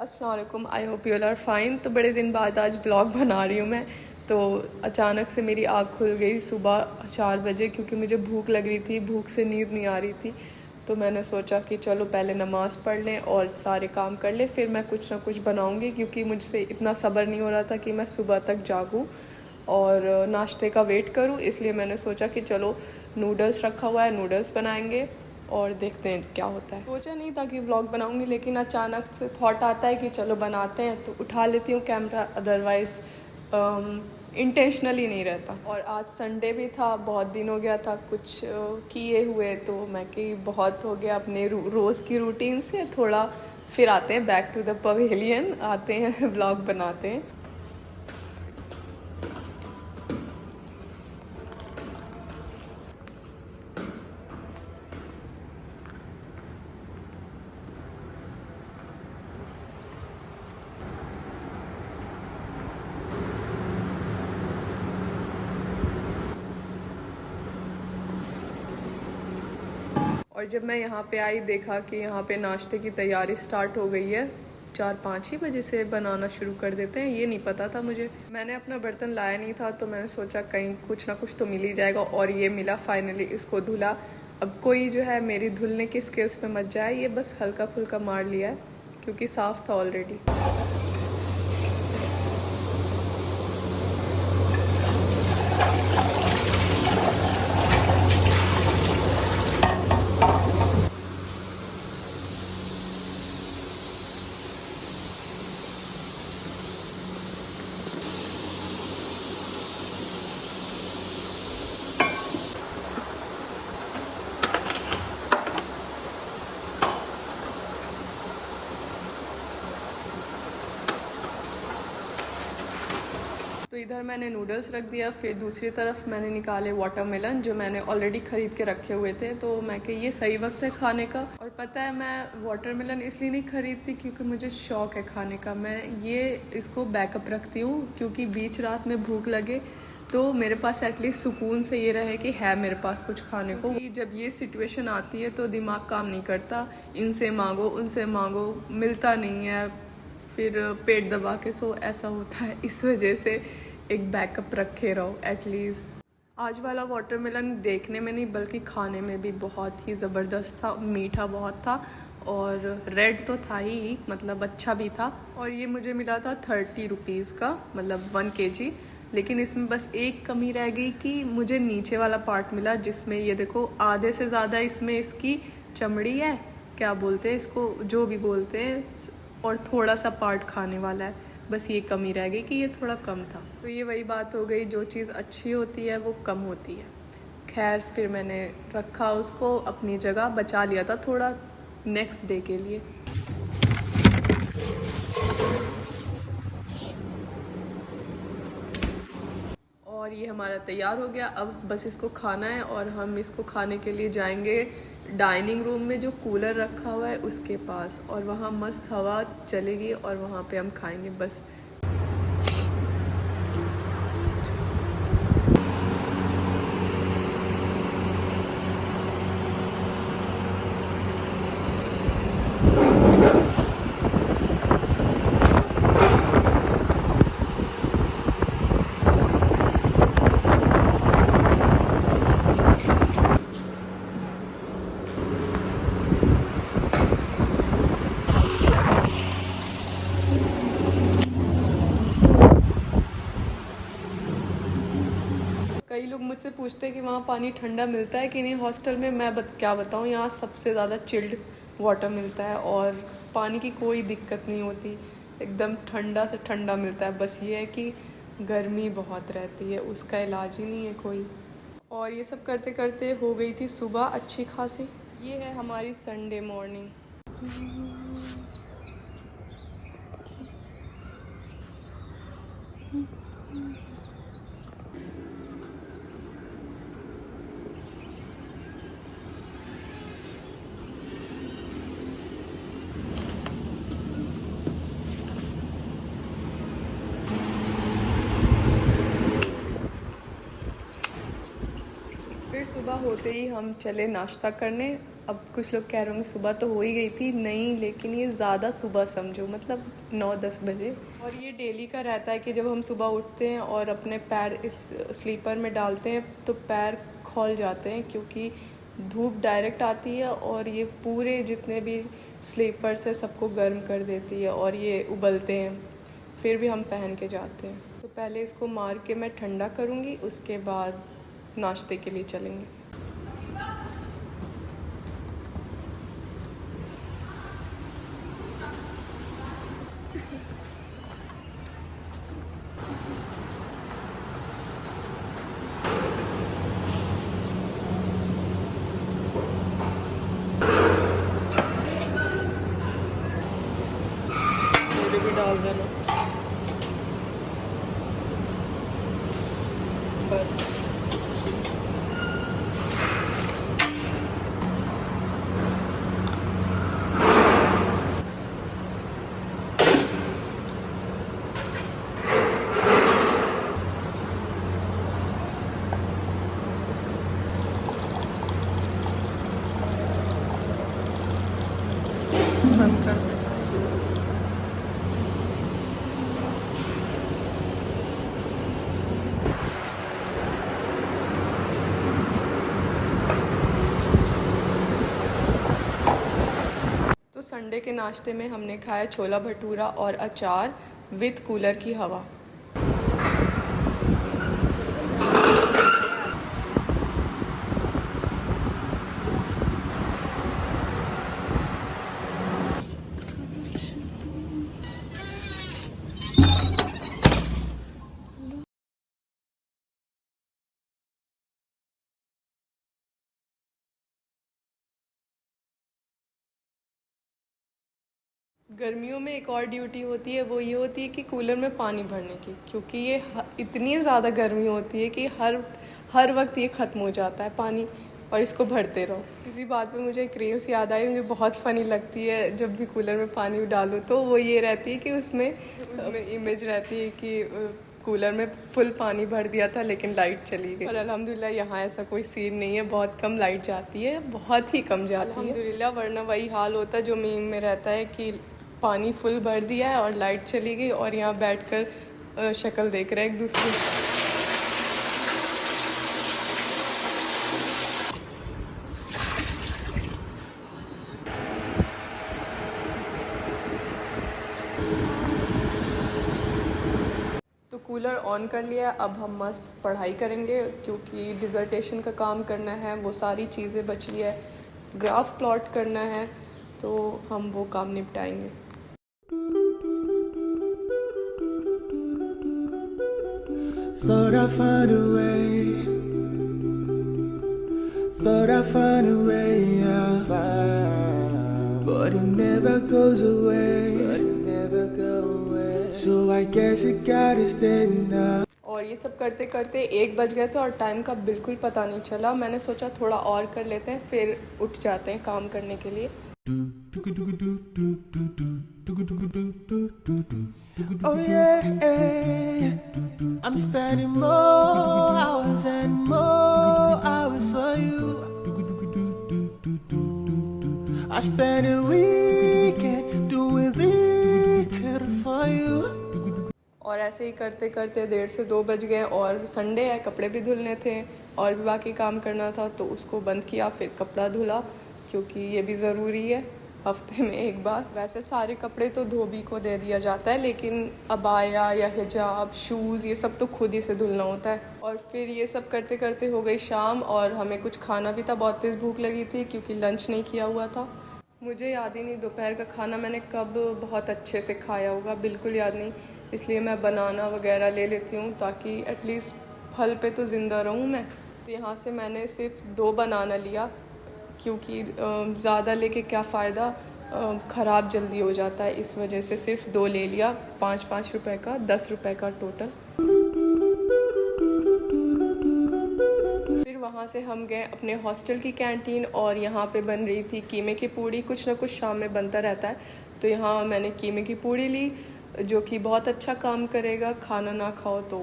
अस्सलाम वालेकुम, I hope you are fine. तो बड़े दिन बाद आज ब्लॉग बना रही हूँ मैं। तो अचानक से मेरी आँख खुल गई सुबह 4 बजे, क्योंकि मुझे भूख लग रही थी, भूख से नींद नहीं आ रही थी। तो मैंने सोचा कि चलो पहले नमाज़ पढ़ लें और सारे काम कर लें, फिर मैं कुछ ना कुछ बनाऊँगी, क्योंकि मुझसे इतना सब्र नहीं हो रहा था कि मैं सुबह तक जागूँ और नाश्ते का वेट करूँ। इसलिए मैंने सोचा कि चलो नूडल्स रखा हुआ है, नूडल्स बनाएंगे और देखते हैं क्या होता है। सोचा नहीं था कि व्लॉग बनाऊंगी, लेकिन अचानक से थॉट आता है कि चलो बनाते हैं, तो उठा लेती हूँ कैमरा। अदरवाइज़ इंटेंशनली नहीं रहता। और आज संडे भी था, बहुत दिन हो गया था कुछ किए हुए, तो मैं कि बहुत हो गया अपने रोज़ की रूटीन से थोड़ा फिर आते हैं बैक टू द पवेलियन, आते हैं व्लॉग बनाते हैं। और जब मैं यहाँ पे आई, देखा कि यहाँ पे नाश्ते की तैयारी स्टार्ट हो गई है। 4-5 ही बजे से बनाना शुरू कर देते हैं, ये नहीं पता था मुझे। मैंने अपना बर्तन लाया नहीं था, तो मैंने सोचा कहीं कुछ ना कुछ तो मिल ही जाएगा, और ये मिला। फाइनली इसको धुला। अब कोई जो है मेरी धुलने की स्किल्स पे मत जाए, ये बस हल्का फुल्का मार लिया है क्योंकि साफ़ था ऑलरेडी। तो इधर मैंने नूडल्स रख दिया, फिर दूसरी तरफ मैंने निकाले वाटरमेलन, जो मैंने ऑलरेडी ख़रीद के रखे हुए थे। तो मैं कि ये सही वक्त है खाने का। और पता है, मैं वाटरमेलन इसलिए नहीं ख़रीदती क्योंकि मुझे शौक़ है खाने का। मैं ये इसको बैकअप रखती हूँ, क्योंकि बीच रात में भूख लगे तो मेरे पास एटलीस्ट सुकून से ये रहे कि है मेरे पास कुछ खाने को। जब ये सिचुएशन आती है तो दिमाग काम नहीं करता, इनसे मांगो उनसे मांगो, मिलता नहीं है, फिर पेट दबा के सो, ऐसा होता है। इस वजह से एक बैकअप रखे रहो एटलीस्ट। आज वाला वाटरमेलन देखने में नहीं बल्कि खाने में भी बहुत ही ज़बरदस्त था, मीठा बहुत था और रेड तो था ही, मतलब अच्छा भी था। और ये मुझे मिला था 30 रुपीज़ का, मतलब 1 kg। लेकिन इसमें बस एक कमी रह गई कि मुझे नीचे वाला पार्ट मिला, जिसमें ये देखो आधे से ज़्यादा इसमें इसकी चमड़ी है, क्या बोलते हैं इसको, जो भी बोलते हैं, और थोड़ा सा पार्ट खाने वाला है। बस ये कमी रह गई कि ये थोड़ा कम था। तो ये वही बात हो गई, जो चीज़ अच्छी होती है वो कम होती है। खैर, फिर मैंने रखा उसको अपनी जगह, बचा लिया था थोड़ा नेक्स्ट डे के लिए। और ये हमारा तैयार हो गया। अब बस इसको खाना है, और हम इसको खाने के लिए जाएंगे डाइनिंग रूम में, जो कूलर रखा हुआ है उसके पास, और वहाँ मस्त हवा चलेगी और वहाँ पे हम खाएंगे बस। कई लोग मुझसे पूछते हैं कि वहाँ पानी ठंडा मिलता है कि नहीं हॉस्टल में। मैं क्या बताऊँ, यहाँ सबसे ज़्यादा चिल्ड वाटर मिलता है और पानी की कोई दिक्कत नहीं होती, एकदम ठंडा से ठंडा मिलता है। बस ये है कि गर्मी बहुत रहती है, उसका इलाज ही नहीं है कोई। और ये सब करते करते हो गई थी सुबह अच्छी खासी। ये है हमारी संडे मॉर्निंग। फिर सुबह होते ही हम चले नाश्ता करने। अब कुछ लोग कह रहे होंगे सुबह तो हो ही गई थी, नहीं, लेकिन ये ज़्यादा सुबह समझो, मतलब 9-10 बजे। और ये डेली का रहता है कि जब हम सुबह उठते हैं और अपने पैर इस स्लीपर में डालते हैं तो पैर खौल जाते हैं, क्योंकि धूप डायरेक्ट आती है और ये पूरे जितने भी स्लीपर्स है सबको गर्म कर देती है और ये उबलते हैं, फिर भी हम पहन के जाते हैं। तो पहले इसको मार के मैं ठंडा करूँगी, उसके बाद नाश्ते के लिए चलेंगे। मेरे भी डाल देना बस। बंद कर दे। तो संडे के नाश्ते में हमने खाया छोला भटूरा और अचार विद कूलर की हवा। गर्मियों में एक और ड्यूटी होती है, वो ये होती है कि कूलर में पानी भरने की, क्योंकि ये इतनी ज़्यादा गर्मी होती है कि हर वक्त ये ख़त्म हो जाता है पानी, और इसको भरते रहो। इसी बात पे मुझे एक रील्स याद आई, मुझे बहुत फ़नी लगती है। जब भी कूलर में पानी डालो तो वो ये रहती है कि उसमें इमेज रहती है कि कूलर में फुल पानी भर दिया था लेकिन लाइट चली गई। और अल्हम्दुलिल्लाह यहाँ ऐसा कोई सीन नहीं है, बहुत कम लाइट जाती है, बहुत ही कम जाती है अल्हम्दुलिल्लाह, वरना वही हाल होता जो मीम में रहता है कि पानी फुल भर दिया है और लाइट चली गई और यहाँ बैठकर शक्ल देख रहे हैं एक दूसरे की। तो कूलर ऑन कर लिया, अब हम मस्त पढ़ाई करेंगे क्योंकि डिज़र्टेशन का काम करना है, वो सारी चीज़ें बची है, ग्राफ प्लॉट करना है, तो हम वो काम निपटाएंगे। Thought I'd find a way. Thought I'd find a way, yeah. But it never goes away. So I guess it gotta stay now. और ये सब करते करते 1 बज गए थे और टाइम का बिल्कुल पता नहीं चला। मैंने सोचा थोड़ा और कर लेते हैं, फिर उठ जाते हैं काम करने के लिए। Oh yeah, I'm spending more hours and more hours for you. I spend a weekend doing weekend for you. और ऐसे ही करते करते 1:30 से 2 बज गए और संडे है, कपड़े भी धुलने थे और भी बाकी काम करना था, तो उसको बंद किया, फिर कपड़ा धुला क्योंकि ये भी ज़रूरी है हफ्ते में एक बार। वैसे सारे कपड़े तो धोबी को दे दिया जाता है, लेकिन अबाया या हिजाब, शूज़, ये सब तो खुद ही से धुलना होता है। और फिर ये सब करते करते हो गई शाम और हमें कुछ खाना भी था, बहुत तेज़ भूख लगी थी क्योंकि लंच नहीं किया हुआ था। मुझे याद ही नहीं दोपहर का खाना मैंने कब बहुत अच्छे से खाया होगा, बिल्कुल याद नहीं, इसलिए मैं बनाना वगैरह ले लेती हूँ ताकि एटलीस्ट फल पे तो ज़िंदा रहूँ मैं। तो यहाँ से मैंने सिर्फ 2 बनाना लिया क्योंकि ज़्यादा लेके क्या फ़ायदा, ख़राब जल्दी हो जाता है, इस वजह से सिर्फ 2 ले लिया, 5-5 रुपए का, 10 रुपए का टोटल। फिर वहाँ से हम गए अपने हॉस्टल की कैंटीन और यहाँ पे बन रही थी कीमे की पूड़ी। कुछ ना कुछ शाम में बनता रहता है, तो यहाँ मैंने कीमे की पूड़ी ली जो कि बहुत अच्छा काम करेगा, खाना ना खाओ तो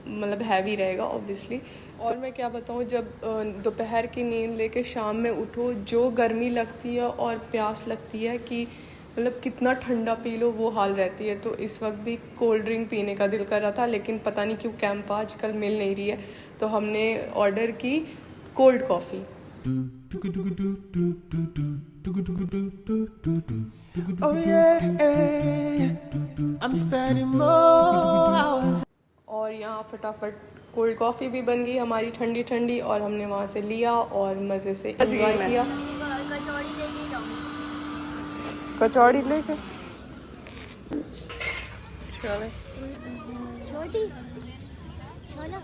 मतलब हैवी रहेगा ऑब्वियसली। और मैं क्या बताऊँ, जब दोपहर की नींद लेके शाम में उठो, जो गर्मी लगती है और प्यास लगती है कि मतलब कितना ठंडा पी लो, वो हाल रहती है। तो इस वक्त भी कोल्ड ड्रिंक पीने का दिल कर रहा था, लेकिन पता नहीं क्यों कैंपा आजकल मिल नहीं रही है, तो हमने ऑर्डर की cold coffee. Oh yeah, I'm spending more hours. और यहाँ फटाफट कोल्ड कॉफ़ी भी बन गई हमारी ठंडी ठंडी, और हमने वहाँ से लिया और मज़े से एंजॉय किया। कचौड़ी लेके चले। छोटी छोला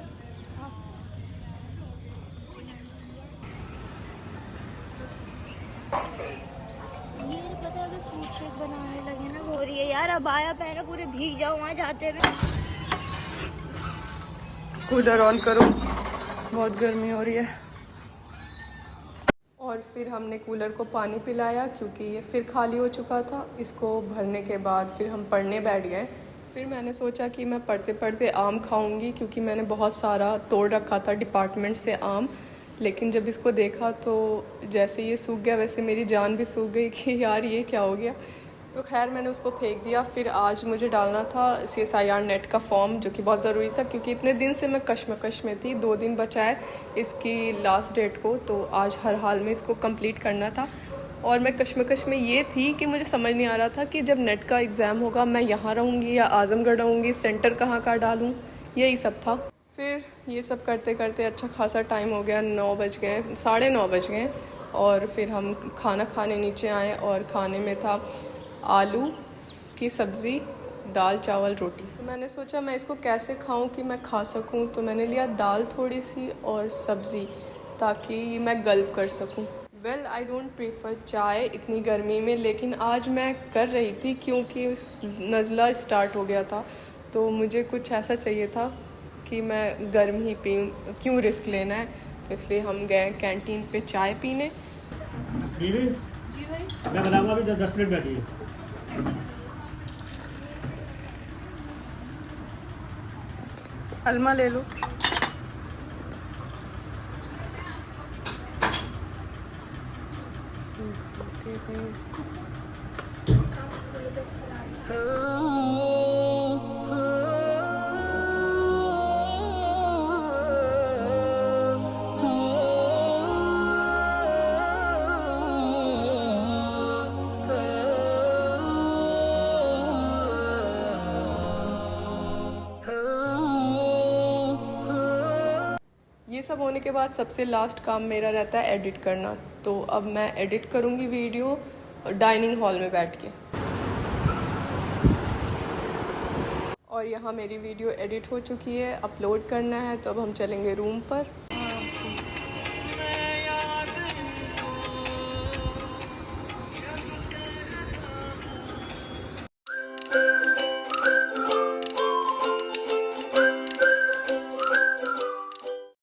ये पता है अगर फ्रूट शेक बनाने लगे ना, हो रही है यार। अब आया पहना पूरे भीग जाओ वहाँ जाते में। कूलर ऑन करो, बहुत गर्मी हो रही है। और फिर हमने कूलर को पानी पिलाया क्योंकि ये फिर खाली हो चुका था। इसको भरने के बाद फिर हम पढ़ने बैठ गए। फिर मैंने सोचा कि मैं पढ़ते पढ़ते आम खाऊंगी, क्योंकि मैंने बहुत सारा तोड़ रखा था डिपार्टमेंट से आम। लेकिन जब इसको देखा तो जैसे ये सूख गया वैसे मेरी जान भी सूख गई कि यार ये क्या हो गया। तो खैर मैंने उसको फेंक दिया। फिर आज मुझे डालना था CSIR नेट का फॉर्म, जो कि बहुत ज़रूरी था, क्योंकि इतने दिन से मैं कश्मकश में थी। 2 दिन बचा है इसकी लास्ट डेट को, तो आज हर हाल में इसको कंप्लीट करना था। और मैं कश्मकश में ये थी कि मुझे समझ नहीं आ रहा था कि जब नेट का एग्ज़ाम होगा मैं यहाँ रहूँगी या आज़मगढ़ रहूँगी, सेंटर कहाँ का डालूँ, यही सब था। फिर ये सब करते करते अच्छा खासा टाइम हो गया, 9 बज गए, 9:30 बज गए। और फिर हम खाना खाने नीचे आए, और खाने में था आलू की सब्ज़ी, दाल चावल रोटी। तो मैंने सोचा मैं इसको कैसे खाऊं कि मैं खा सकूं, तो मैंने लिया दाल थोड़ी सी और सब्ज़ी, ताकि मैं गल्प कर सकूं। वेल आई डोंट प्रेफर चाय इतनी गर्मी में, लेकिन आज मैं कर रही थी क्योंकि नज़ला स्टार्ट हो गया था, तो मुझे कुछ ऐसा चाहिए था कि मैं गर्म ही पीऊँ, क्यों रिस्क लेना है। तो इसलिए हम गए कैंटीन पे चाय पीने। मैं बताऊंगा अभी 10 मिनट बैठिए। अलमा ले लो। ये सब होने के बाद सबसे लास्ट काम मेरा रहता है एडिट करना। तो अब मैं एडिट करूँगी वीडियो डाइनिंग हॉल में बैठ के। और यहाँ मेरी वीडियो एडिट हो चुकी है, अपलोड करना है, तो अब हम चलेंगे रूम पर।